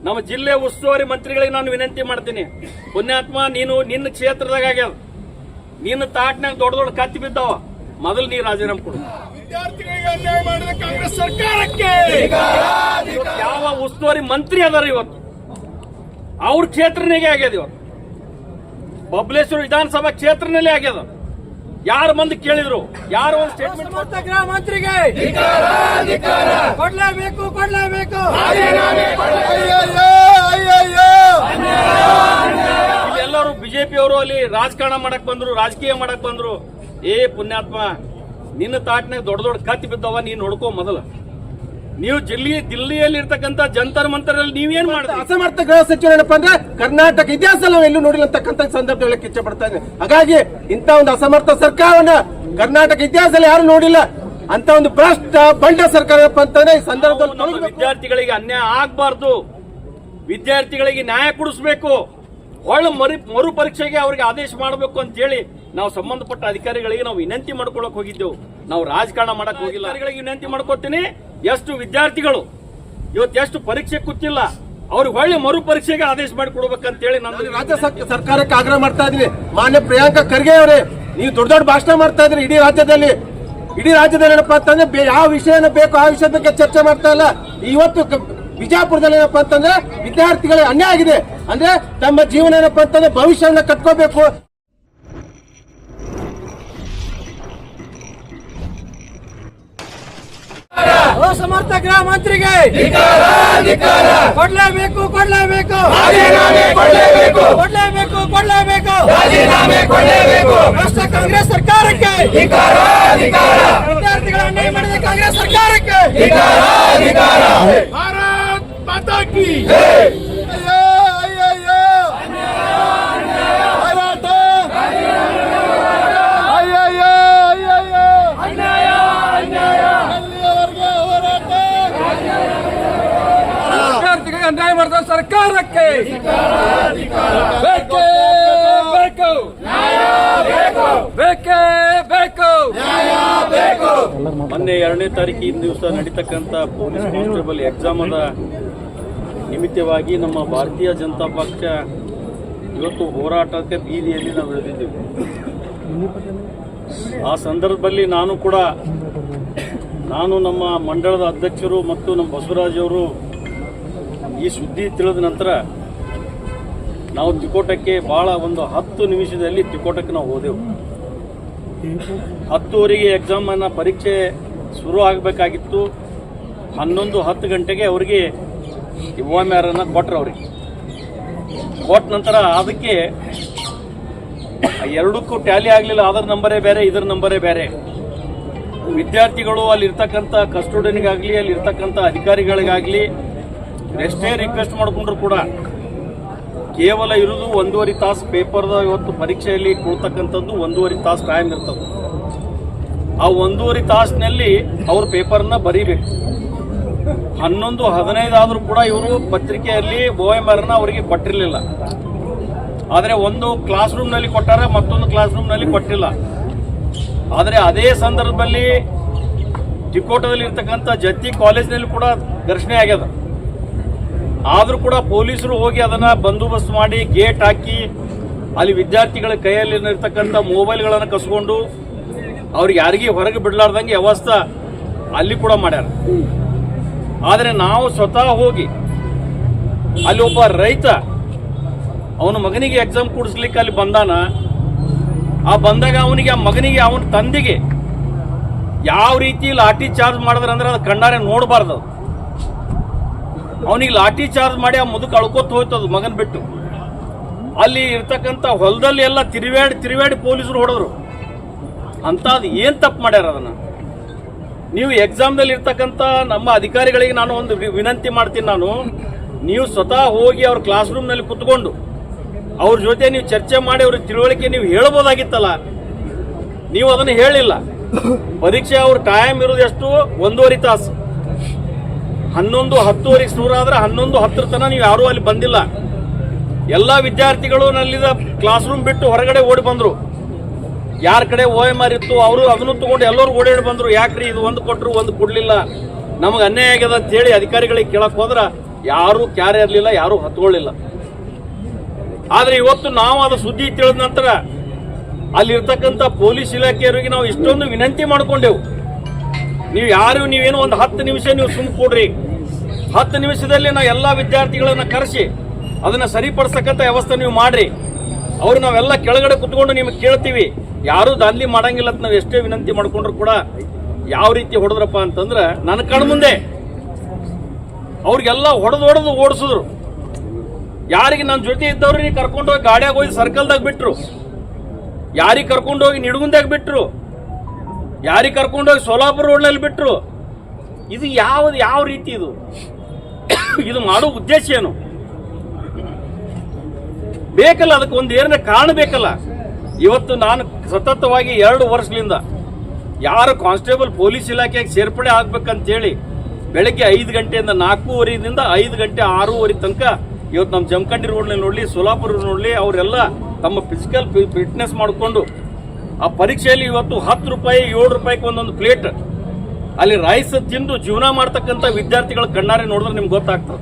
ನಮ್ಮ ಜಿಲ್ಲೆ ಉಸ್ತುವಾರಿ ಮಂತ್ರಿಗಳಿಗೆ ನಾನು ವಿನಂತಿ ಮಾಡ್ತೀನಿ. ಪುಣ್ಯಾತ್ಮ, ನೀನು ನಿನ್ನ ಕ್ಷೇತ್ರದಾಗ ಆಗ್ಯಾವ, ನಿನ್ನ ತಾಟ್ನಾಗ ದೊಡ್ಡ ದೊಡ್ಡ ಕತ್ತಿ ಬಿದ್ದಾವ, ಮೊದಲು ನೀ ರಾಜೀನಾಮೆ ಕೊಡು. ವಿದ್ಯಾರ್ಥಿಗಳಿಗೆ ಅನ್ಯಾಯ ಮಾಡಿದ ಕಾಂಗ್ರೆಸ್ ಸರ್ಕಾರಕ್ಕೆ ಯಾವ ಉಸ್ತುವಾರಿ ಮಂತ್ರಿ ಅದಾರ ಇವತ್ತು ಅವ್ರ ಕ್ಷೇತ್ರನಾಗೆ ಆಗ್ಯದ. ಇವತ್ತು ಬಬಲೇಶ್ವರ ವಿಧಾನಸಭಾ ಕ್ಷೇತ್ರನಲ್ಲೇ ಆಗ್ಯದ. ಯಾರು ಮಂದಿ ಕೇಳಿದ್ರು, ಯಾರು ಒಂದು ಸ್ಟೇಟ್ಮೆಂಟ್ ಗೃಹ ಮಂತ್ರಿಗೆ ಕೊಡ್ಲೇಬೇಕು ಎಲ್ಲರೂ ಬಿಜೆಪಿ ಅವರು ಅಲ್ಲಿ ರಾಜಕಾರಣ ಮಾಡಕ್ ಬಂದ್ರು, ರಾಜಕೀಯ ಮಾಡಕ್ ಬಂದ್ರು. ಏ ಪುಣ್ಯಾತ್ಮ, ನಿನ್ನ ತಾಟ್ನಾಗ ದೊಡ್ಡ ದೊಡ್ಡ ಕತ್ತಿ ಬಿದ್ದವ, ನೀನ್ ನೋಡ್ಕೋ ಮೊದಲು. ನೀವು ದಿಲ್ಲಿಯಲ್ಲಿ ಇರ್ತಕ್ಕಂಥ ಜಂತರ್ ಮಂತರಲ್ಲಿ ನೀವೇನ್ ಮಾಡ್ತೀವಿ? ಅಸಮರ್ಥ ಗೃಹ ಸಚಿವ ಏನಪ್ಪಾ ಅಂದ್ರೆ ಕರ್ನಾಟಕ ಇತಿಹಾಸದಲ್ಲಿ ನಾವು ಎಲ್ಲೂ ನೋಡಿಲ್ಲ ಅಂತಕ್ಕಂಥ ಸಂದರ್ಭದಲ್ಲಿ ಇಚ್ಛೆ ಪಡ್ತಾ ಇದ್ದೇನೆ. ಹಾಗಾಗಿ ಇಂಥ ಒಂದು ಅಸಮರ್ಥ ಸರ್ಕಾರವನ್ನ ಕರ್ನಾಟಕ ಇತಿಹಾಸದಲ್ಲಿ ಯಾರು ನೋಡಿಲ್ಲ. ಅಂತ ಒಂದು ಭ್ರಷ್ಟ ಬಂಡ ಸರ್ಕಾರ ಅಂತಂದ್ರೆ ಈ ಸಂದರ್ಭದಲ್ಲಿ ವಿದ್ಯಾರ್ಥಿಗಳಿಗೆ ಅನ್ಯಾಯ ಆಗ್ಬಾರ್ದು, ವಿದ್ಯಾರ್ಥಿಗಳಿಗೆ ನ್ಯಾಯ ಕೊಡಿಸಬೇಕು, ಒಳ್ಳೆ ಮರು ಪರೀಕ್ಷೆಗೆ ಅವ್ರಿಗೆ ಆದೇಶ ಮಾಡಬೇಕು ಅಂತ ಹೇಳಿ ನಾವು ಸಂಬಂಧಪಟ್ಟ ಅಧಿಕಾರಿಗಳಿಗೆ ನಾವು ವಿನಂತಿ ಮಾಡ್ಕೊಳಕ್ ಹೋಗಿದ್ದೆವು. ನಾವು ರಾಜಕಾರಣ ಮಾಡಕ್ ಹೋಗಿಲ್ಲ. ಅಧಿಕಾರಿಗಳಿಗೆ ವಿನಂತಿ ಮಾಡ್ಕೋತೀನಿ, ಎಷ್ಟು ವಿದ್ಯಾರ್ಥಿಗಳು ಇವತ್ತು ಎಷ್ಟು ಪರೀಕ್ಷೆ ಕೂತಿಲ್ಲ, ಅವ್ರಿಗೆ ಒಳ್ಳೆ ಮರು ಪರೀಕ್ಷೆಗೆ ಆದೇಶ ಮಾಡಿಕೊಡ್ಬೇಕಂತ ಹೇಳಿ ನಾನು ರಾಜ್ಯ ಸರ್ಕಾರಕ್ಕೆ ಆಗ್ರಹ ಮಾಡ್ತಾ ಇದ್ವಿ. ಮಾನ್ಯ ಪ್ರಿಯಾಂಕಾ ಖರ್ಗೆ ಅವರೇ, ನೀವು ದೊಡ್ಡ ದೊಡ್ಡ ಭಾಷಣ ಮಾಡ್ತಾ ಇದ್ರಿ ಇಡೀ ರಾಜ್ಯದಲ್ಲಿ ಏನಪ್ಪಾ ಅಂತಂದ್ರೆ ಯಾವ ವಿಷಯನ ಬೇಕು ಆ ವಿಷಯದ ಬಗ್ಗೆ ಚರ್ಚೆ ಮಾಡ್ತಾ ಇಲ್ಲ. ಇವತ್ತು ಬಿಜಾಪುರದಲ್ಲಿ ಏನಪ್ಪಾ ಅಂತಂದ್ರೆ ವಿದ್ಯಾರ್ಥಿಗಳಿಗೆ ಅನ್ಯಾಯ ಆಗಿದೆ. ಅಂದ್ರೆ ತಮ್ಮ ಜೀವನ ಏನಪ್ಪಾ ಅಂತಂದ್ರೆ ಭವಿಷ್ಯವನ್ನ ಕಟ್ಕೋಬೇಕು. ಅಸಮರ್ಥ ಗೃಹ ಮಂತ್ರಿಗೆ ಕೊಡ್ಲೇಬೇಕು ಭ್ರಷ್ಟ ಕಾಂಗ್ರೆಸ್ ಸರ್ಕಾರಕ್ಕೆ, ವಿದ್ಯಾರ್ಥಿಗಳ ಅನ್ಯಾಯ ಮಾಡಿದ ಕಾಂಗ್ರೆಸ್ ಸರ್ಕಾರಕ್ಕೆ ಭಾರತ್ ಮಾತಾ ಕಿ ಅನ್ಯಾಯ ಮಾಡಿದ ಸರ್ಕಾರಕ್ಕೆ ಮೊನ್ನೆ 2ನೇ ತಾರೀಕು ಈ ದಿವಸ ನಡೀತಕ್ಕಂಥ ಪೊಲೀಸ್ ಕಾನ್ಸ್ಟೇಬಲ್ ಎಕ್ಸಾಮದ ನಿಮಿತ್ತವಾಗಿ ನಮ್ಮ ಭಾರತೀಯ ಜನತಾ ಪಕ್ಷ ಇವತ್ತು ಹೋರಾಟಕ್ಕೆ ಬೀದಿಯಲ್ಲಿ ನಾವು ಇಳಿದಿದ್ದೇವೆ. ಆ ಸಂದರ್ಭದಲ್ಲಿ ನಾನು ನಮ್ಮ ಮಂಡಳದ ಅಧ್ಯಕ್ಷರು ಮತ್ತು ನಮ್ಮ ಬಸವರಾಜ್ ಅವರು ಈ ಸುದ್ದಿ ತಿಳಿದ ನಂತರ ನಾವು ತಿಕೋಟಕ್ಕೆ ಬಹಳ ಒಂದು 10 ನಿಮಿಷದಲ್ಲಿ ತಿಕೋಟಕ್ಕೆ ನಾವು ಹೋದೆವು. 10:00 ಎಕ್ಸಾಮ್ ಅನ್ನ ಪರೀಕ್ಷೆ ಶುರು ಆಗಬೇಕಾಗಿತ್ತು. 11:10 ಗಂಟೆಗೆ ಅವರಿಗೆ OMR ಅನ್ನ ಕೊಟ್ಟರು. ಅವರಿಗೆ ಕೊಟ್ಟ ನಂತರ ಅದಕ್ಕೆ ಎರಡಕ್ಕೂ ಟ್ಯಾಲಿ ಆಗಲಿಲ್ಲ. ಅದರ ನಂಬರೇ ಬೇರೆ, ಇದರ ನಂಬರೇ ಬೇರೆ. ವಿದ್ಯಾರ್ಥಿಗಳು ಅಲ್ಲಿ ಇರ್ತಕ್ಕಂಥ ಕಸ್ಟೋಡಿಯನ್ಗಾಗಲಿ ಅಲ್ಲಿ ಇರ್ತಕ್ಕಂಥ ಅಧಿಕಾರಿಗಳಿಗಾಗಲಿ ಎಷ್ಟೇ ರಿಕ್ವೆಸ್ಟ್ ಮಾಡಿಕೊಂಡ್ರು ಕೂಡ ಕೇವಲ ಇರುವುದು 1.5 ತಾಸು ಪೇಪರ್ದ ಇವತ್ತು ಪರೀಕ್ಷೆಯಲ್ಲಿ ಕೊಡ್ತಕ್ಕಂಥದ್ದು 1.5 ತಾಸು ಟೈಮ್ ಇರ್ತದೆ. ಆ 1.5 ತಾಸಿನಲ್ಲಿ ಅವ್ರ ಪೇಪರ್ನ ಬರೀಬೇಕು. 11:15 ಆದರೂ ಕೂಡ ಇವರು ಪತ್ರಿಕೆಯಲ್ಲಿ OMRನ ಅವರಿಗೆ ಕೊಟ್ಟಿರಲಿಲ್ಲ. ಆದರೆ ಒಂದು ಕ್ಲಾಸ್ ರೂಮ್ನಲ್ಲಿ ಕೊಟ್ಟಾರ, ಮತ್ತೊಂದು ಕ್ಲಾಸ್ ರೂಮ್ನಲ್ಲಿ ಕೊಟ್ಟಿಲ್ಲ. ಆದರೆ ಅದೇ ಸಂದರ್ಭದಲ್ಲಿ ತಿಕೋಟದಲ್ಲಿ ಇರ್ತಕ್ಕಂಥ ಜತ್ತಿ ಕಾಲೇಜ್ನಲ್ಲಿ ಕೂಡ ಘರ್ಷಣೆ ಆಗ್ಯದ. ಆದರೂ ಕೂಡ ಪೊಲೀಸರು ಹೋಗಿ ಅದನ್ನ ಬಂದೋಬಸ್ತ್ ಮಾಡಿ ಗೇಟ್ ಹಾಕಿ ಅಲ್ಲಿ ವಿದ್ಯಾರ್ಥಿಗಳ ಕೈಯಲ್ಲಿ ಇರ್ತಕ್ಕಂಥ ಮೊಬೈಲ್ಗಳನ್ನು ಕಸ್ಕೊಂಡು ಅವ್ರಿಗೆ ಯಾರಿಗೆ ಹೊರಗೆ ಬಿಡಲಾರ್ದಂಗೆ ವ್ಯವಸ್ಥೆ ಅಲ್ಲಿ ಕೂಡ ಮಾಡ್ಯಾರ. ಆದರೆ ನಾವು ಸ್ವತಃ ಹೋಗಿ ಅಲ್ಲಿ ಒಬ್ಬ ರೈತ ಅವನ ಮಗನಿಗೆ ಎಕ್ಸಾಮ್ ಕೊಡಿಸ್ಲಿಕ್ಕೆ ಅಲ್ಲಿ ಬಂದಾನ. ಆ ಬಂದಾಗ ಅವನಿಗೆ ಆ ಮಗನಿಗೆ ಅವನ ತಂದೆಗೆ ಯಾವ ರೀತಿ ಲಾಠಿ ಚಾರ್ಜ್ ಮಾಡಿದ್ರಂದ್ರೆ ಅದು ಕಣ್ಣಾರೆ ನೋಡಬಾರ್ದು. ಅವನಿಗೆ ಲಾಠಿ ಚಾರ್ಜ್ ಮಾಡಿ ಆ ಮುದುಕ ಅಳ್ಕೋತ ಹೋಯ್ತದು ಮಗನ್ ಬಿಟ್ಟು. ಅಲ್ಲಿ ಇರ್ತಕ್ಕಂಥ ಹೊಲದಲ್ಲಿ ಎಲ್ಲ ತಿರುವಾಡಿ ಪೊಲೀಸರು ಹೊಡೆದ್ರು. ಅಂತದ್ ಏನ್ ತಪ್ಪು ಮಾಡ್ಯಾರ ಅದನ್ನ. ನೀವು ಎಕ್ಸಾಮ್ದಲ್ಲಿ ಇರ್ತಕ್ಕಂಥ ನಮ್ಮ ಅಧಿಕಾರಿಗಳಿಗೆ ನಾನು ಒಂದು ವಿನಂತಿ ಮಾಡ್ತೀನಿ. ನೀವು ಸ್ವತಃ ಹೋಗಿ ಅವ್ರ ಕ್ಲಾಸ್ ರೂಮ್ನಲ್ಲಿ ಕುತ್ಕೊಂಡು ಅವ್ರ ಜೊತೆ ನೀವು ಚರ್ಚೆ ಮಾಡಿ ಅವ್ರಿಗೆ ತಿಳುವಳಿಕೆ ನೀವು ಹೇಳ್ಬೋದಾಗಿತ್ತಲ್ಲ. ನೀವು ಅದನ್ನು ಹೇಳಿಲ್ಲ. ಪರೀಕ್ಷೆ ಅವ್ರ ಟೈಮ್ ಇರೋದು ಎಷ್ಟು? 1.5 ತಾಸು. 11:10 ಶುರು ಆದ್ರೆ 11:10 ತನಕ ನೀವು ಯಾರೂ ಅಲ್ಲಿ ಬಂದಿಲ್ಲ. ಎಲ್ಲಾ ವಿದ್ಯಾರ್ಥಿಗಳು ನಲ್ಲಿದ ಕ್ಲಾಸ್ ರೂಮ್ ಬಿಟ್ಟು ಹೊರಗಡೆ ಓಡಿ ಬಂದ್ರು. ಯಾರ ಕಡೆ OMR ಇತ್ತು ಅವರು ಅದನ್ನು ತಗೊಂಡು ಎಲ್ಲರೂ ಓಡಾಡಿ ಬಂದ್ರು. ಯಾಕ್ರಿ ಇದು ಒಂದು ಕೊಟ್ಟರು ಒಂದು ಕೊಡ್ಲಿಲ್ಲ, ನಮಗೆ ಅನ್ಯಾಯ ಆಗ್ಯದ ಅಂತ ಹೇಳಿ ಅಧಿಕಾರಿಗಳಿಗೆ ಕೇಳಕ್ ಹೋದ್ರ ಯಾರು ಕ್ಯಾರೆ ಇರಲಿಲ್ಲ, ಯಾರು ಹತ್ಕೊಳ್ಳಿಲ್ಲ. ಆದ್ರೆ ಇವತ್ತು ನಾವು ಅದು ಸುದ್ದಿ ತಿಳಿದ ನಂತರ ಅಲ್ಲಿರ್ತಕ್ಕಂಥ ಪೊಲೀಸ್ ಇಲಾಖೆಯವರಿಗೆ ನಾವು ಇಷ್ಟೊಂದು ವಿನಂತಿ ಮಾಡ್ಕೊಂಡೆವು. ನೀವೇನೋ ಒಂದು 10 ನಿಮಿಷ ನೀವು ಸುಮ್ ಕೊಡ್ರಿ, 10 ನಿಮಿಷದಲ್ಲಿ ನಾವು ಎಲ್ಲ ವಿದ್ಯಾರ್ಥಿಗಳನ್ನ ಕರೆಸಿ ಅದನ್ನ ಸರಿಪಡಿಸತಕ್ಕಂಥ ವ್ಯವಸ್ಥೆ ನೀವು ಮಾಡ್ರಿ. ಅವ್ರು ನಾವೆಲ್ಲ ಕೆಳಗಡೆ ಕುತ್ಕೊಂಡು ನಿಮಗೆ ಕೇಳ್ತೀವಿ, ಯಾರು ದಾಂಧಲಿ ಮಾಡಂಗಿಲ್ಲ ಅಂತ ನಾವು ಎಷ್ಟೇ ವಿನಂತಿ ಮಾಡ್ಕೊಂಡ್ರು ಕೂಡ ಯಾವ ರೀತಿ ಹೊಡೆದ್ರಪ್ಪ ಅಂತಂದ್ರೆ ನನ್ನ ಕಣ್ಣು ಮುಂದೆ ಅವ್ರಿಗೆಲ್ಲ ಹೊಡೆದು ಓಡಿಸಿದ್ರು. ಯಾರಿಗೆ ನನ್ನ ಜೊತೆ ಇದ್ದವ್ರಿಗೆ ಕರ್ಕೊಂಡೋಗಿ ಗಾಡಿಯಾಗ ಹೋಗಿ ಸರ್ಕಲ್ದಾಗ ಬಿಟ್ರು, ಯಾರಿಗೆ ಕರ್ಕೊಂಡೋಗಿ ನಿಡಗುಂದಾಗ ಬಿಟ್ರು, ಯಾರಿಗೆ ಕರ್ಕೊಂಡೋಗಿ ಸೋಲಾಪುರ ರೋಡ್ನಲ್ಲಿ ಬಿಟ್ರು. ಇದು ಯಾವ ರೀತಿ ಇದು ಮಾಡೋ ಉದ್ದೇಶ ಏನು ಬೇಕಲ್ಲ? ಅದಕ್ಕೆ ಒಂದು ಏನೇ ಕಾರಣ ಬೇಕಲ್ಲ. ಇವತ್ತು ನಾನು ಸತತವಾಗಿ 2 ವರ್ಷಗಳಿಂದ ಯಾರು ಕಾನ್ಸ್ಟೇಬಲ್ ಪೊಲೀಸ್ ಇಲಾಖೆಗೆ ಸೇರ್ಪಡೆ ಆಗ್ಬೇಕಂತೇಳಿ ಬೆಳಗ್ಗೆ 5 ಗಂಟೆಯಿಂದ 4:30ದಿಂದ 5 ಗಂಟೆ 6:30 ತನಕ ಇವತ್ತು ನಮ್ಮ ಜಮಖಂಡಿ ರೋಡ್ನಲ್ಲಿ ನೋಡಲಿ, ಸೋಲಾಪುರ ನೋಡಲಿ, ಅವರೆಲ್ಲ ತಮ್ಮ ಫಿಸಿಕಲ್ ಫಿಟ್ನೆಸ್ ಮಾಡಿಕೊಂಡು ಆ ಪರೀಕ್ಷೆಯಲ್ಲಿ ಇವತ್ತು 10 ರೂಪಾಯಿ 7 ರೂಪಾಯಿಗೆ ಒಂದೊಂದು ಪ್ಲೇಟ್ ಅಲ್ಲಿ ರೈಸ್ ತಿಂದು ಜೀವನ ಮಾಡ್ತಕ್ಕಂಥ ವಿದ್ಯಾರ್ಥಿಗಳ ಕಣ್ಣಾರೆ ನೋಡಿದ್ರೆ ನಿಮ್ಗೆ ಗೊತ್ತಾಗ್ತದೆ.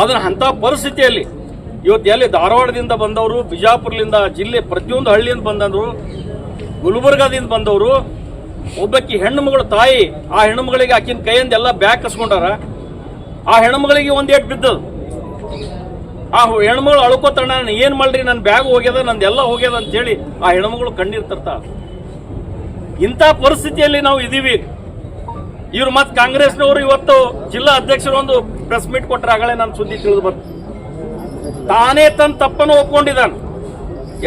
ಅದನ್ನ ಅಂತ ಪರಿಸ್ಥಿತಿಯಲ್ಲಿ ಇವತ್ತು ಎಲ್ಲಿ ಧಾರವಾಡದಿಂದ ಬಂದವರು, ಬಿಜಾಪುರದಿಂದ, ಜಿಲ್ಲೆ ಪ್ರತಿಯೊಂದು ಹಳ್ಳಿಯಿಂದ ಬಂದವರು, ಗುಲ್ಬರ್ಗಾದಿಂದ ಬಂದವರು, ಒಬ್ಬಕ್ಕಿ ಹೆಣ್ಣು ಮಗಳು ತಾಯಿ, ಆ ಹೆಣ್ಣು ಮಗಳಿಗೆ ಆಕಿನ ಕೈಯಿಂದ ಎಲ್ಲ ಬ್ಯಾಗ್ ಕಸ್ಕೊಂಡಾರ. ಆ ಹೆಣ್ಣು ಮಗಳಿಗೆ ಒಂದು ಏಟ್ ಬಿದ್ದದು. ಆ ಹೆಣ್ಮಗಳು ಅಳ್ಕೋತಾಳ, ನಾನು ಏನ್ ಮಾಡ್ರಿ, ನನ್ನ ಬ್ಯಾಗ್ ಹೋಗ್ಯದ, ನಂದೆಲ್ಲ ಹೋಗ್ಯದ ಅಂತ ಹೇಳಿ ಆ ಹೆಣ್ಮಗಳು ಕಣ್ಣೀರ್ ತರ್ತಾಳ. ಇಂಥ ಪರಿಸ್ಥಿತಿಯಲ್ಲಿ ನಾವು ಇದೀವಿ. ಇವ್ರು ಮತ್ತೆ ಕಾಂಗ್ರೆಸ್ನವರು ಇವತ್ತು ಜಿಲ್ಲಾ ಅಧ್ಯಕ್ಷರು ಒಂದು ಪ್ರೆಸ್ ಮೀಟ್ ಕೊಟ್ಟರೆ ಆಗಲೇ ನಾನು ಸುದ್ದಿ ತಿಳಿದು ಬಂತು. ತಾನೇ ತನ್ನ ತಪ್ಪನ್ನು ಒಪ್ಕೊಂಡಿದ್ದಾನೆ.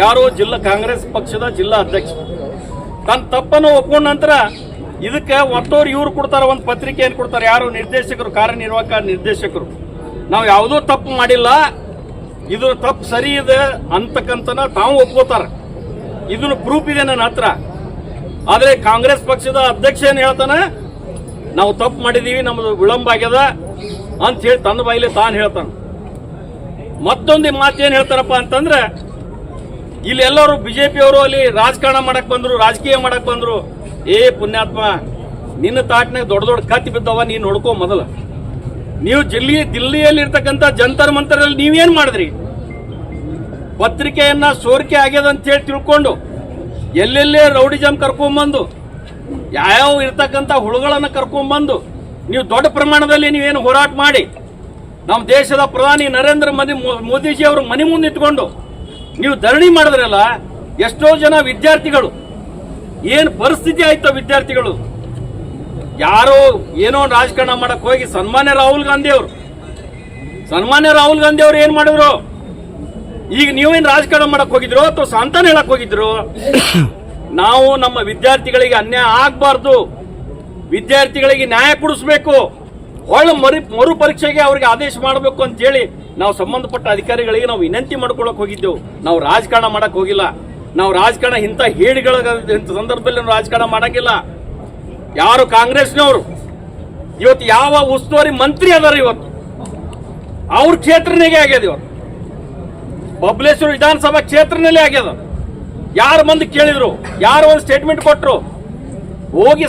ಯಾರು ಕಾಂಗ್ರೆಸ್ ಪಕ್ಷದ ಜಿಲ್ಲಾ ಅಧ್ಯಕ್ಷ ತನ್ನ ತಪ್ಪನ್ನು ಒಪ್ಕೊಂಡ ನಂತರ ಇದಕ್ಕೆ ಒತ್ತೋರು ಇವ್ರು ಕೊಡ್ತಾರ, ಒಂದು ಪತ್ರಿಕೆ ಏನು ಕೊಡ್ತಾರೆ, ಯಾರು ನಿರ್ದೇಶಕರು, ಕಾರ್ಯನಿರ್ವಾಹಕ ನಿರ್ದೇಶಕರು, ನಾವು ಯಾವುದೋ ತಪ್ಪು ಮಾಡಿಲ್ಲ, ಇದು ತಪ್ಪು ಸರಿ ಇದೆ ಅಂತಕ್ಕಂತನ ತಾವು ಒಪ್ಕೋತಾರ. ಇದನ್ನು ಪ್ರೂಫ್ ಇದೆ ನನ್ನ ಹತ್ರ. ಆದ್ರೆ ಕಾಂಗ್ರೆಸ್ ಪಕ್ಷದ ಅಧ್ಯಕ್ಷ ಏನ್ ಹೇಳ್ತಾನೆ, ನಾವು ತಪ್ಪು ಮಾಡಿದೀವಿ, ನಮ್ದು ವಿಳಂಬ ಆಗ್ಯದ ಅಂತ ಹೇಳಿ ತನ್ನ ಬಾಯಿಲೆ ತಾನು ಹೇಳ್ತಾನೆ. ಮತ್ತೊಂದು ಮಾತೇನ್ ಹೇಳ್ತಾರಪ್ಪ ಅಂತಂದ್ರೆ, ಇಲ್ಲಿ ಎಲ್ಲರೂ ಬಿಜೆಪಿಯವರು ಅಲ್ಲಿ ರಾಜಕಾರಣ ಮಾಡಕ್ ಬಂದ್ರು, ರಾಜಕೀಯ ಮಾಡಕ್ ಬಂದ್ರು. ಏ ಪುಣ್ಯಾತ್ಮ, ನಿನ್ನ ತಾಟ್ನಾಗ ದೊಡ್ಡ ದೊಡ್ಡ ಕತ್ತಿ ಬಿದ್ದವ, ನೀನ್ ನೋಡ್ಕೋ ಮೊದಲು. ನೀವು ದಿಲ್ಲಿಯಲ್ಲಿ ಇರ್ತಕ್ಕಂಥ ಜಂತರ್ ಮಂತರಲ್ಲಿ ನೀವೇನ್ ಮಾಡಿದ್ರಿ? ಪತ್ರಿಕೆಯನ್ನ ಸೋರಿಕೆ ಆಗ್ಯದ ಅಂತ ಹೇಳಿ ತಿಳ್ಕೊಂಡು ಎಲ್ಲೆಲ್ಲೇ ರೌಡಿಜಮ್ ಕರ್ಕೊಂಡ್ಬಂದು, ಯಾವ ಇರ್ತಕ್ಕಂಥ ಹುಳುಗಳನ್ನ ಕರ್ಕೊಂಡ್ಬಂದು ನೀವು ದೊಡ್ಡ ಪ್ರಮಾಣದಲ್ಲಿ ನೀವೇನು ಹೋರಾಟ ಮಾಡಿ ನಮ್ಮ ದೇಶದ ಪ್ರಧಾನಿ ನರೇಂದ್ರ ಮೋದಿಜಿ ಅವರು ಮನೆ ಮುಂದೆ ಇಟ್ಕೊಂಡು ನೀವು ಧರಣಿ ಮಾಡಿದ್ರಲ್ಲ, ಎಷ್ಟೋ ಜನ ವಿದ್ಯಾರ್ಥಿಗಳು ಏನ್ ಪರಿಸ್ಥಿತಿ ಆಯ್ತು ವಿದ್ಯಾರ್ಥಿಗಳು. ಯಾರೋ ಏನೋ ರಾಜಕಾರಣ ಮಾಡಕ್ ಹೋಗಿ ಸನ್ಮಾನ್ಯ ರಾಹುಲ್ ಗಾಂಧಿ ಅವರು ಏನ್ ಮಾಡಿದ್ರು? ಈಗ ನೀವೇನ್ ರಾಜಕಾರಣ ಮಾಡಕ್ ಹೋಗಿದ್ರು ಅಥವಾ ಸಾಂತಾನ ಹೇಳಕ್ ಹೋಗಿದ್ರು? ನಾವು ನಮ್ಮ ವಿದ್ಯಾರ್ಥಿಗಳಿಗೆ ಅನ್ಯಾಯ ಆಗ್ಬಾರ್ದು, ವಿದ್ಯಾರ್ಥಿಗಳಿಗೆ ನ್ಯಾಯ ಕೊಡಿಸ್ಬೇಕು, ಮರು ಪರೀಕ್ಷೆಗೆ ಅವ್ರಿಗೆ ಆದೇಶ ಮಾಡಬೇಕು ಅಂತ ಹೇಳಿ ನಾವು ಸಂಬಂಧಪಟ್ಟ ಅಧಿಕಾರಿಗಳಿಗೆ ನಾವು ವಿನಂತಿ ಮಾಡ್ಕೊಳಕ್ ಹೋಗಿದ್ದೆವು. ನಾವು ರಾಜಕಾರಣ ಮಾಡಕ್ ಹೋಗಿಲ್ಲ. ನಾವು ರಾಜಕಾರಣ ಇಂಥ ಹೇಡಿಗಳ ಸಂದರ್ಭದಲ್ಲಿ ನಾವು ರಾಜಕಾರಣ ಮಾಡಂಗಿಲ್ಲ. ಯಾರು ಕಾಂಗ್ರೆಸ್ನವರು ಇವತ್ತು ಯಾವ ಉಸ್ತುವಾರಿ ಮಂತ್ರಿ ಅದಾರ, ಇವತ್ತು ಅವ್ರ ಕ್ಷೇತ್ರನಾಗೆ ಆಗ್ಯದ. ಇವತ್ತು ಬಬಲೇಶ್ವರ ವಿಧಾನಸಭಾ ಕ್ಷೇತ್ರನಲ್ಲೇ ಆಗ್ಯದ. ಯಾರು ಬಂದು ಕೇಳಿದ್ರು, ಯಾರು ಒಂದು ಸ್ಟೇಟ್ಮೆಂಟ್ ಕೊಟ್ಟರು, ಹೋಗಿ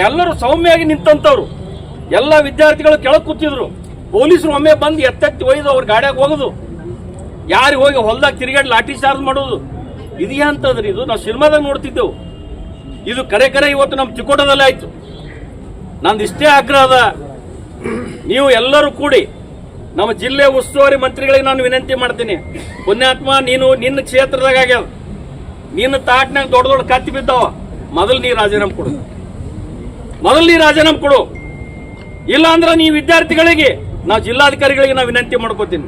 ಎಲ್ಲರೂ ಸೌಮ್ಯವಾಗಿ ನಿಂತಂತವ್ರು. ಎಲ್ಲ ವಿದ್ಯಾರ್ಥಿಗಳು ಕೆಳಗೆ ಕೂತಿದ್ರು. ಪೊಲೀಸರು ಒಮ್ಮೆ ಬಂದು ಎತ್ತೆತ್ತಿ ಒಯ್ದು ಅವ್ರ ಗಾಡಿಯಾಗ ಹೋಗುದು, ಯಾರಿಗೆ ಹೋಗಿ ಹೊಲದಾಗ ತಿರುಗಾಡಿ ಲಾಠಿ ಚಾರ್ಜ್ ಮಾಡೋದು. ಇದು ಅಂತದ್ರಿ, ಇದು ನಾವು ಸಿನಿಮಾದಾಗ ನೋಡ್ತಿದ್ದೆವು. ಇದು ಕರೆ ಇವತ್ತು ನಮ್ಮ ಚಿಕ್ಕೋಟದಲ್ಲೇ ಆಯ್ತು. ನಂದು ಇಷ್ಟೇ ಆಗ್ರಹ ಅದ, ನೀವು ಎಲ್ಲರೂ ಕೂಡಿ ನಮ್ಮ ಜಿಲ್ಲೆ ಉಸ್ತುವಾರಿ ಮಂತ್ರಿಗಳಿಗೆ ನಾನು ವಿನಂತಿ ಮಾಡ್ತೀನಿ. ಪುಣ್ಯಾತ್ಮ, ನೀನು ನಿನ್ನ ಕ್ಷೇತ್ರದಾಗ ಆಗ್ಯಾವ, ನಿನ್ನ ತಾಟ್ನಾಗ ದೊಡ್ಡ ದೊಡ್ಡ ಕತ್ತಿ ಬಿದ್ದಾವ, ಮೊದಲು ನೀ ರಾಜೀನಾಮೆ ಕೊಡು. ಇಲ್ಲ ಅಂದ್ರೆ ನೀವು ವಿದ್ಯಾರ್ಥಿಗಳಿಗೆ, ನಾವು ಜಿಲ್ಲಾಧಿಕಾರಿಗಳಿಗೆ ನಾವು ವಿನಂತಿ ಮಾಡ್ಕೋತೀನಿ.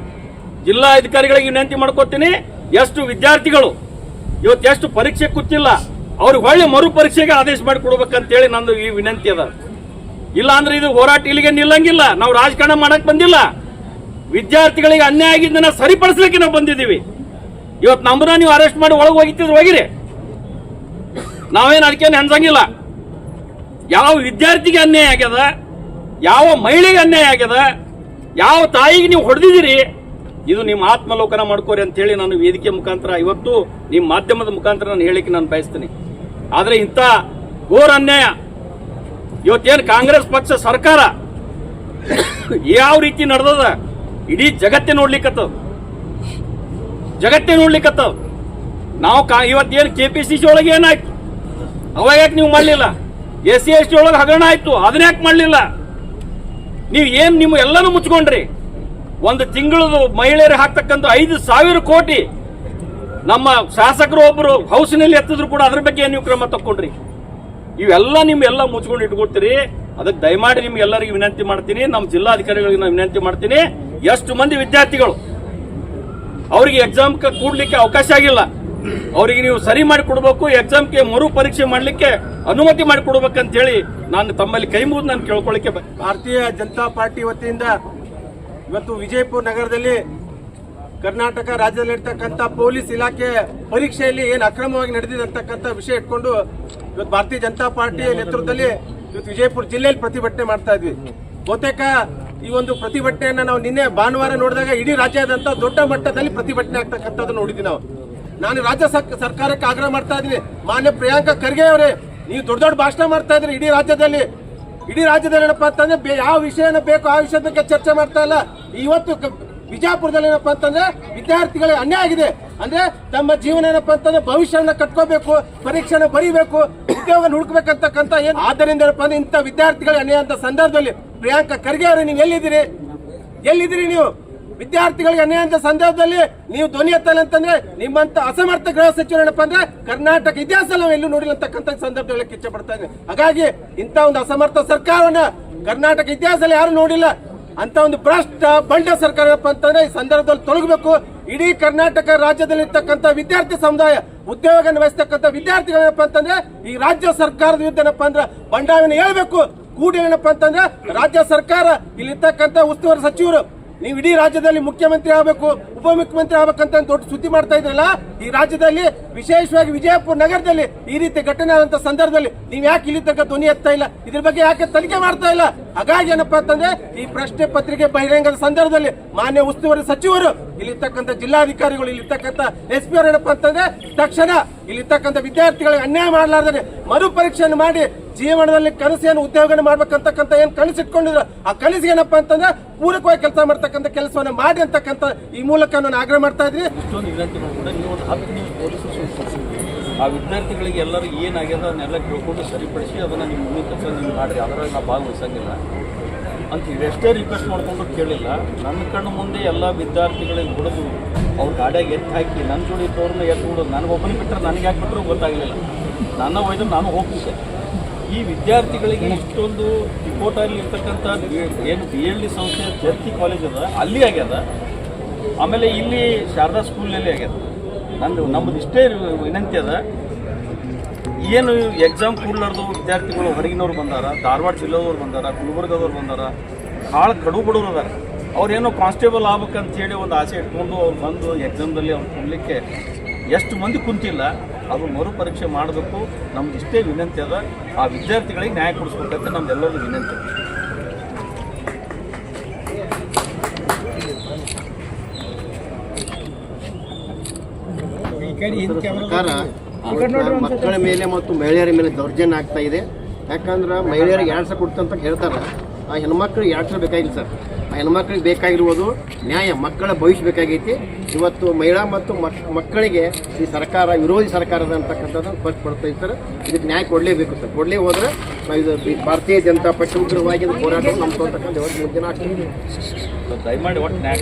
ಎಷ್ಟು ವಿದ್ಯಾರ್ಥಿಗಳು ಇವತ್ತು ಎಷ್ಟು ಪರೀಕ್ಷೆ ಕೂತಿಲ್ಲ, ಅವ್ರಿಗೆ ಒಳ್ಳೆ ಮರು ಪರೀಕ್ಷೆಗೆ ಆದೇಶ ಮಾಡಿ ಕೊಡ್ಬೇಕಂತೇಳಿ ನಂದು ಈ ವಿನಂತಿ ಅದ. ಇಲ್ಲ ಅಂದ್ರೆ ಇದು ಹೋರಾಟ ಇಲ್ಲಿಗೆ ನಿಲ್ಲಂಗಿಲ್ಲ. ನಾವು ರಾಜಕಾರಣ ಮಾಡಕ್ ಬಂದಿಲ್ಲ, ವಿದ್ಯಾರ್ಥಿಗಳಿಗೆ ಅನ್ಯಾಯ ಆಗಿದ್ದನ್ನ ಸರಿಪಡಿಸ್ಲಿಕ್ಕೆ ನಾವು ಬಂದಿದ್ದೀವಿ. ಇವತ್ತು ನಮ್ಮನ್ನ ನೀವು ಅರೆಸ್ಟ್ ಮಾಡಿ ಒಳಗೆ ಹೋಗಿರಿ, ನಾವೇನು ಅದಕ್ಕೇನು ಹೆಂಚಂಗಿಲ್ಲ. ಯಾವ ವಿದ್ಯಾರ್ಥಿಗೆ ಅನ್ಯಾಯ ಆಗ್ಯದ, ಯಾವ ಮಹಿಳೆಗೆ ಅನ್ಯಾಯ ಆಗ್ಯದ, ಯಾವ ತಾಯಿಗೆ ನೀವು ಹೊಡೆದಿದ್ದೀರಿ, ಇದು ನಿಮ್ಮ ಆತ್ಮಲೋಕನ ಮಾಡ್ಕೋರಿ ಅಂತ ಹೇಳಿ ನಾನು ವೇದಿಕೆ ಮುಖಾಂತರ ಇವತ್ತು ನಿಮ್ಮ ಮಾಧ್ಯಮದ ಮುಖಾಂತರ ನಾನು ಹೇಳಿಕೆ ನಾನು ಬಯಸ್ತೀನಿ. ಆದ್ರೆ ಇಂಥ ಘೋರ ಅನ್ಯಾಯ ಇವತ್ತೇನು ಕಾಂಗ್ರೆಸ್ ಪಕ್ಷ ಸರ್ಕಾರ ಯಾವ ರೀತಿ ನಡೆದದ ಇಡೀ ಜಗತ್ತೇ ನೋಡ್ಲಿಕ್ಕತ್ತದ. ನಾವು ಇವತ್ತೇನು KPCC ಒಳಗೆ ಏನಾಯ್ತು ಅವಾಗ ಯಾಕೆ ನೀವು ಮಾಡಲಿಲ್ಲ? SC/ST ಒಳಗೆ ಹಗರಣ ಆಯ್ತು, ಅದನ್ನ ಯಾಕೆ ಮಾಡಲಿಲ್ಲ? ನೀವು ಏನ್ ನಿಮ್ಮ ಎಲ್ಲನೂ ಮುಚ್ಕೊಂಡ್ರಿ. ಒಂದು ತಿಂಗಳದು ಮಹಿಳೆಯರು ಹಾಕ್ತಕ್ಕಂಥ 5,000 ಕೋಟಿ ನಮ್ಮ ಶಾಸಕರು ಒಬ್ಬರು ಹೌಸ್ನಲ್ಲಿ ಎತ್ತಿದ್ರು ಕೂಡ ಅದ್ರ ಬಗ್ಗೆ ನೀವು ಕ್ರಮ ತಕ್ಕೊಂಡ್ರಿ. ಇವೆಲ್ಲ ನಿಮ್ಗೆಲ್ಲ ಮುಚ್ಕೊಂಡು ಇಟ್ಕೊಡ್ತೀರಿ. ಅದಕ್ಕೆ ದಯಮಾಡಿ ನಿಮ್ಗೆಲ್ಲರಿಗೂ ವಿನಂತಿ ಮಾಡ್ತೀನಿ, ನಮ್ಮ ಜಿಲ್ಲಾಧಿಕಾರಿಗಳಿಗೆ ನಾನು ವಿನಂತಿ ಮಾಡ್ತೀನಿ, ಎಷ್ಟು ಮಂದಿ ವಿದ್ಯಾರ್ಥಿಗಳು ಅವರಿಗೆ ಎಕ್ಸಾಮ್ ಕೂಡ್ಲಿಕ್ಕೆ ಅವಕಾಶ ಆಗಿಲ್ಲ, ಅವರಿಗೆ ನೀವು ಸರಿ ಮಾಡಿ ಕೊಡಬೇಕು, ಎಕ್ಸಾಮ್ಗೆ ಮರು ಪರೀಕ್ಷೆ ಮಾಡಲಿಕ್ಕೆ ಅನುಮತಿ ಮಾಡಿ ಕೊಡ್ಬೇಕಂತ ಹೇಳಿ ನಾನು ತಮ್ಮಲ್ಲಿ ಕೈ ಮುಗಿದು ನಾನು ಕೇಳ್ಕೊಳ್ಳಿಕ್ಕೆ ಭಾರತೀಯ ಜನತಾ ಪಾರ್ಟಿ ವತಿಯಿಂದ ಇವತ್ತು ವಿಜಯಪುರ ನಗರದಲ್ಲಿ ಕರ್ನಾಟಕ ರಾಜ್ಯದಲ್ಲಿ ಇರ್ತಕ್ಕಂಥ ಪೊಲೀಸ್ ಇಲಾಖೆ ಪರೀಕ್ಷೆಯಲ್ಲಿ ಏನು ಅಕ್ರಮವಾಗಿ ನಡೆದಿದೆ ಅಂತಕ್ಕಂಥ ವಿಷಯ ಇಟ್ಕೊಂಡು ಇವತ್ತು ಭಾರತೀಯ ಜನತಾ ಪಾರ್ಟಿಯ ನೇತೃತ್ವದಲ್ಲಿ ಇವತ್ತು ವಿಜಯಪುರ ಜಿಲ್ಲೆಯಲ್ಲಿ ಪ್ರತಿಭಟನೆ ಮಾಡ್ತಾ ಇದ್ವಿ. ಬಹುತೇಕ ಈ ಒಂದು ಪ್ರತಿಭಟನೆಯನ್ನ ನಾವು ನಿನ್ನೆ ಭಾನುವಾರ ನೋಡಿದಾಗ ಇಡೀ ರಾಜ್ಯಾದ್ಯಂತ ದೊಡ್ಡ ಮಟ್ಟದಲ್ಲಿ ಪ್ರತಿಭಟನೆ ಆಗ್ತಕ್ಕಂಥದ್ದು ನೋಡಿದ್ವಿ ನಾವು. ನಾನು ರಾಜ್ಯ ಸರ್ಕಾರಕ್ಕೆ ಆಗ್ರಹ ಮಾಡ್ತಾ ಇದ್ದೀನಿ, ಮಾನ್ಯ ಪ್ರಿಯಾಂಕಾ ಖರ್ಗೆ ಅವರೇ, ನೀವು ದೊಡ್ಡ ದೊಡ್ಡ ಭಾಷಣ ಮಾಡ್ತಾ ಇದ್ರಿ ಇಡೀ ರಾಜ್ಯದಲ್ಲಿ ಏನಪ್ಪಾ ಅಂತಂದ್ರೆ ಯಾವ ವಿಷಯನ ಬೇಕು ಆ ವಿಷಯದ ಬಗ್ಗೆ ಚರ್ಚೆ ಮಾಡ್ತಾ ಇಲ್ಲ. ಇವತ್ತು ಬಿಜಾಪುರದಲ್ಲಿ ಏನಪ್ಪಾ ಅಂತಂದ್ರೆ ವಿದ್ಯಾರ್ಥಿಗಳಿಗೆ ಅನ್ಯಾಯ ಆಗಿದೆ. ಅಂದ್ರೆ ತಮ್ಮ ಜೀವನ ಏನಪ್ಪಾ ಅಂತಂದ್ರೆ ಭವಿಷ್ಯವನ್ನ ಕಟ್ಕೋಬೇಕು, ಪರೀಕ್ಷೆನ ಬರೀಬೇಕು, ಉದ್ಯೋಗ ಹುಡುಕ್ಬೇಕಂತಕ್ಕಂಥ ಏನ್. ಆದ್ದರಿಂದ ಏನಪ್ಪಾ ಅಂದ್ರೆ ಇಂಥ ವಿದ್ಯಾರ್ಥಿಗಳಿಗೆ ಅನ್ಯಾಯ ಅಂತ ಸಂದರ್ಭದಲ್ಲಿ ಪ್ರಿಯಾಂಕಾ ಖರ್ಗೆ ಅವರೇ ನೀವು ಎಲ್ಲಿದ್ದೀರಿ ನೀವು? ವಿದ್ಯಾರ್ಥಿಗಳಿಗೆ ಅನ್ಯಾಯ ಅಂತ ಸಂದರ್ಭದಲ್ಲಿ ನೀವು ಧ್ವನಿ ಎತ್ತಲ್ಲ ಅಂತಂದ್ರೆ ನಿಮ್ಮಂತ ಅಸಮರ್ಥ ಗೃಹ ಸಚಿವರು ಏನಪ್ಪಾ ಅಂದ್ರೆ ಕರ್ನಾಟಕ ಇತಿಹಾಸ ನಾವು ಎಲ್ಲೂ ನೋಡಿಲ್ಲ ಅಂತಕ್ಕಂಥ ಸಂದರ್ಭದಲ್ಲಿ ಕಿಚ್ಚ ಪಡ್ತಾ ಇದ್ದೀನಿ. ಹಾಗಾಗಿ ಇಂಥ ಒಂದು ಅಸಮರ್ಥ ಸರ್ಕಾರವನ್ನ ಕರ್ನಾಟಕ ಇತಿಹಾಸದಲ್ಲಿ ಯಾರು ನೋಡಿಲ್ಲ. ಅಂತ ಒಂದು ಭ್ರಷ್ಟ ಬಂಡ ಸರ್ಕಾರ ಏನಪ್ಪಾ ಅಂತಂದ್ರೆ ಈ ಸಂದರ್ಭದಲ್ಲಿ ತೊಲಗಬೇಕು. ಇಡೀ ಕರ್ನಾಟಕ ರಾಜ್ಯದಲ್ಲಿ ಇರ್ತಕ್ಕಂಥ ವಿದ್ಯಾರ್ಥಿ ಸಮುದಾಯ, ಉದ್ಯೋಗ ವಹಿಸ್ತಕ್ಕಂಥ ವಿದ್ಯಾರ್ಥಿಗಳೇನಪ್ಪಾ ಅಂತಂದ್ರೆ ಈ ರಾಜ್ಯ ಸರ್ಕಾರದ ವಿರುದ್ಧ ಏನಪ್ಪಾ ಅಂದ್ರೆ ಬಂಡಾಯವನ್ನು ಹೇಳ್ಬೇಕು. ಕೂಡಿ ಏನಪ್ಪಾ ಅಂತಂದ್ರೆ ರಾಜ್ಯ ಸರ್ಕಾರ ಇಲ್ಲಿರ್ತಕ್ಕಂಥ ಉಸ್ತುವಾರಿ ಸಚಿವರು ನೀವು ಇಡೀ ರಾಜ್ಯದಲ್ಲಿ ಮುಖ್ಯಮಂತ್ರಿ ಆಗಬೇಕು, ಉಪಮುಖ್ಯಮಂತ್ರಿ ಆಗ್ಬೇಕಂತ ದೊಡ್ಡ ಸುದ್ದಿ ಮಾಡ್ತಾ ಇದ್ರಲ್ಲ, ಈ ರಾಜ್ಯದಲ್ಲಿ ವಿಶೇಷವಾಗಿ ವಿಜಯಪುರ ನಗರದಲ್ಲಿ ಈ ರೀತಿ ಘಟನೆ ಆದಂತ ಸಂದರ್ಭದಲ್ಲಿ ನೀವು ಯಾಕೆ ಇಲ್ಲಿ ತನಕ ಧ್ವನಿ ಎತ್ತಾ ಇಲ್ಲ? ಇದ್ರ ಬಗ್ಗೆ ಯಾಕೆ ತನಿಖೆ ಮಾಡ್ತಾ ಇಲ್ಲ? ಹಾಗಾಗಿ ಏನಪ್ಪಾ ಅಂತಂದ್ರೆ ಈ ಪ್ರಶ್ನೆ ಪತ್ರಿಕೆ ಬಹಿರಂಗದ ಸಂದರ್ಭದಲ್ಲಿ ಮಾನ್ಯ ಉಸ್ತುವಾರಿ ಸಚಿವರು, ಇಲ್ಲಿರ್ತಕ್ಕಂಥ ಜಿಲ್ಲಾಧಿಕಾರಿಗಳು, ಇಲ್ಲಿರ್ತಕ್ಕಂಥ SP ಅವರು ಏನಪ್ಪಾ ಅಂತಂದ್ರೆ ತಕ್ಷಣ ಇಲ್ಲಿರ್ತಕ್ಕಂಥ ವಿದ್ಯಾರ್ಥಿಗಳಿಗೆ ಅನ್ಯಾಯ ಮಾಡಲಾರ್ದೇ ಮರು ಪರೀಕ್ಷೆಯನ್ನು ಮಾಡಿ ಜೀವನದಲ್ಲಿ ಕನಸೇನು ಉದ್ಯೋಗ ಮಾಡ್ಬೇಕಂತಕ್ಕಂಥ ಏನ್ ಕನಸಿಟ್ಕೊಂಡಿದ್ರು ಆ ಕನಸಿಗೆ ಏನಪ್ಪಾ ಅಂತಂದ್ರೆ ಪೂರಕವಾಗಿ ಕೆಲಸ ಮಾಡ್ತಕ್ಕಂಥ ಕೆಲಸವನ್ನ ಮಾಡಿ ಅಂತಕ್ಕಂಥ ಈ ಮೂಲಕ ನಾನು ಆಗ್ರಹ ಮಾಡ್ತಾ ಇದ್ರಿ. ಇಷ್ಟೊಂದು ವಿನಂತಿಗಳು ಕೂಡ ನೀವು ಒಂದು 10 ನಿಮಿಷ ಪೊಲೀಸರು ಆ ವಿದ್ಯಾರ್ಥಿಗಳಿಗೆ ಎಲ್ಲರೂ ಏನಾಗ್ಯದ ಅದನ್ನೆಲ್ಲ ಕೇಳ್ಕೊಂಡು ಸರಿಪಡಿಸಿ ಅದನ್ನು ನಿಮ್ಮ ಮುಂದಿನ ಕೆಲಸ ನೀವು ಮಾಡಿರಿ, ಅದರಲ್ಲಿ ನಾವು ಭಾಗವಹಿಸಂಗಿಲ್ಲ ಅಂತ ಎಷ್ಟೇ ರಿಕ್ವೆಸ್ಟ್ ಮಾಡ್ಕೊಂಡು ಕೇಳಿಲ್ಲ. ನನ್ನ ಕಣ್ಣು ಮುಂದೆ ಎಲ್ಲ ವಿದ್ಯಾರ್ಥಿಗಳಿಗೆ ಹೊಡೆದು ಅವ್ರ ಗಾಡಿಯಾಗ ಎತ್ತು ಹಾಕಿ ನನ್ನ ಜೋಡಿ ಇದ್ದವ್ರನ್ನ ಎತ್ತು ಹೊಡೋದು ನನಗೊಬ್ಬನಿಗೆ ಬಿಟ್ಟರೆ ನನಗೆ ಯಾಕೆ ಬಿಟ್ಟರು ಗೊತ್ತಾಗಲಿಲ್ಲ. ನನ್ನ ಒಯ್ದು ನಾನು ಹೋಗ್ತಿದ್ದೆ. ಈ ವಿದ್ಯಾರ್ಥಿಗಳಿಗೆ ಇಷ್ಟೊಂದು ತಿಕೋಟಲ್ಲಿ ಇರ್ತಕ್ಕಂಥ ಏನು BLD ಸಂಸ್ಥೆ ಜರ್ಕಿ ಕಾಲೇಜ್ ಅದ ಅಲ್ಲಿ ಆಗ್ಯದ, ಆಮೇಲೆ ಇಲ್ಲಿ ಶಾರದಾ ಸ್ಕೂಲ್ನಲ್ಲಿ ಆಗ್ಯದ. ನಮ್ಮದು ಇಷ್ಟೇ ವಿನಂತಿ ಅದ, ಏನು ಎಕ್ಸಾಮ್ ಕೂಡ್ಲಾರ್ದು ವಿದ್ಯಾರ್ಥಿಗಳು ಹೊರಗಿನವ್ರು ಬಂದಾರ, ಧಾರವಾಡ ಜಿಲ್ಲೆದವ್ರು ಬಂದಾರ, ಗುಲ್ಬರ್ಗದವ್ರು ಬಂದಾರ, ಭಾಳ ಕಡು ಬಡವರು ಅದಾರ. ಅವ್ರೇನೋ ಕಾನ್ಸ್ಟೇಬಲ್ ಆಗ್ಬೇಕಂತ ಹೇಳಿ ಒಂದು ಆಸೆ ಇಟ್ಕೊಂಡು ಅವ್ರು ಬಂದು ಎಕ್ಸಾಮ್ದಲ್ಲಿ ಅವ್ರು ಕೊಡಲಿಕ್ಕೆ ಎಷ್ಟು ಮಂದಿ ಕುಂತಿಲ್ಲ. ಅದು ಮರು ಪರೀಕ್ಷೆ ಮಾಡಬೇಕು. ನಮ್ದು ಇಷ್ಟೇ ವಿನಂತಿ ಅದ, ಆ ವಿದ್ಯಾರ್ಥಿಗಳಿಗೆ ನ್ಯಾಯ ಕೊಡಿಸ್ಬೇಕಂತ ನಮ್ದೆಲ್ಲರಿಗೂ ವಿನಂತಿ. ಸರ್ಕಾರ ಮಕ್ಕಳ ಮೇಲೆ ಮತ್ತು ಮಹಿಳೆಯರ ಮೇಲೆ ದೌರ್ಜನ್ಯ ಆಗ್ತಾ ಇದೆ. ಯಾಕಂದ್ರೆ ಮಹಿಳೆಯರಿಗೆ 2 ಸಾವಿರ ಕೊಡ್ತಂತ ಹೇಳ್ತಾರೆ, ಆ ಹೆಣ್ಮಕ್ಳಿಗೆ 2 ಸಾವಿರ ಬೇಕಾಗಿಲ್ಲ ಸರ್. ಆ ಹೆಣ್ಮಕ್ಳಿಗೆ ಬೇಕಾಗಿರುವುದು ನ್ಯಾಯ, ಮಕ್ಕಳ ಭವಿಷ್ಯ ಬೇಕಾಗೈತಿ. ಇವತ್ತು ಮಹಿಳಾ ಮತ್ತು ಮಕ್ಕಳಿಗೆ ಈ ಸರ್ಕಾರ ವಿರೋಧಿ ಸರ್ಕಾರದ ಅಂತಕ್ಕಂಥದ್ದನ್ನು ಸ್ಪಷ್ಟಪಡ್ತಾ ಇದ್ದಾರೆ. ಇದಕ್ಕೆ ನ್ಯಾಯ ಕೊಡಲೇಬೇಕು ಸರ್. ಕೊಡಲೇ ಹೋದ್ರೆ ನಾವು ಇದು ಭಾರತೀಯ ಜನತಾ ಪಕ್ಷ ಉಗ್ರವಾಗಿ ಹೋರಾಟ ನಮ್ಮ ಅಂತಕ್ಕಂಥ ಮುಂದಿನ ದಯಮಾಡಿ ಒಟ್ಟು ನ್ಯಾಯ